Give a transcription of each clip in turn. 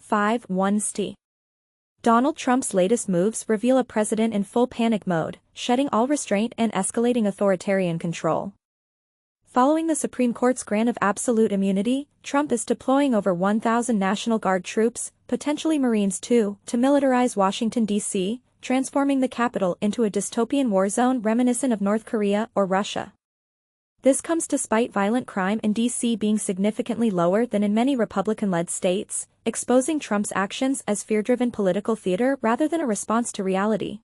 5.1 Donald Trump's latest moves reveal a president in full panic mode, shedding all restraint and escalating authoritarian control. Following the Supreme Court's grant of absolute immunity, Trump is deploying over 1,000 National Guard troops, potentially Marines too, to militarize Washington, D.C., transforming the capital into a dystopian war zone reminiscent of North Korea or Russia. This comes despite violent crime in D.C. being significantly lower than in many Republican-led states, exposing Trump's actions as fear-driven political theater rather than a response to reality.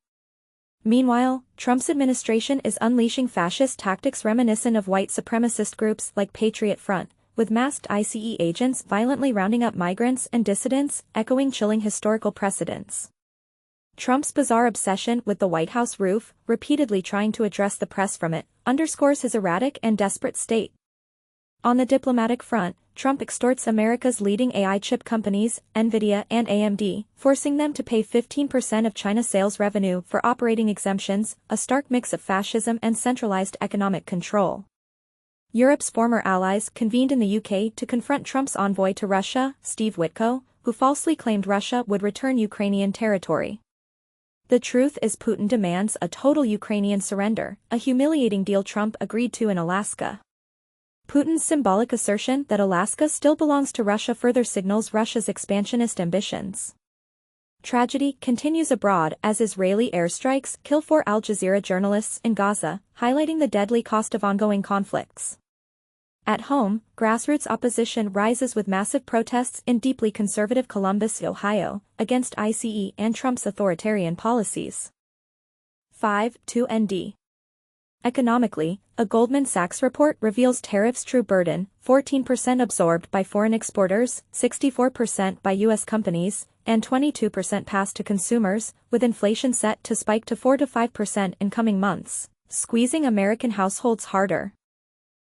Meanwhile, Trump's administration is unleashing fascist tactics reminiscent of white supremacist groups like Patriot Front, with masked ICE agents violently rounding up migrants and dissidents, echoing chilling historical precedents. Trump's bizarre obsession with the White House roof, repeatedly trying to address the press from it, underscores his erratic and desperate state. On the diplomatic front, Trump extorts America's leading AI chip companies, Nvidia and AMD, forcing them to pay 15% of China's sales revenue for operating exemptions, a stark mix of fascism and centralized economic control. Europe's former allies convened in the UK to confront Trump's envoy to Russia, Steve Witko, who falsely claimed Russia would return Ukrainian territory. The truth is Putin demands a total Ukrainian surrender, a humiliating deal Trump agreed to in Alaska. Putin's symbolic assertion that Alaska still belongs to Russia further signals Russia's expansionist ambitions. Tragedy continues abroad as Israeli airstrikes kill 4 Al Jazeera journalists in Gaza, highlighting the deadly cost of ongoing conflicts. At home, grassroots opposition rises with massive protests in deeply conservative Columbus, Ohio, against ICE and Trump's authoritarian policies. 5.2 Economically, a Goldman Sachs report reveals tariffs' true burden, 14% absorbed by foreign exporters, 64% by U.S. companies, and 22% passed to consumers, with inflation set to spike to 4 to 5% in coming months, squeezing American households harder.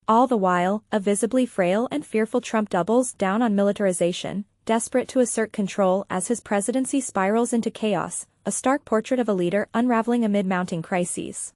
All the while, a visibly frail and fearful Trump doubles down on militarization, desperate to assert control as his presidency spirals into chaos, a stark portrait of a leader unraveling amid mounting crises.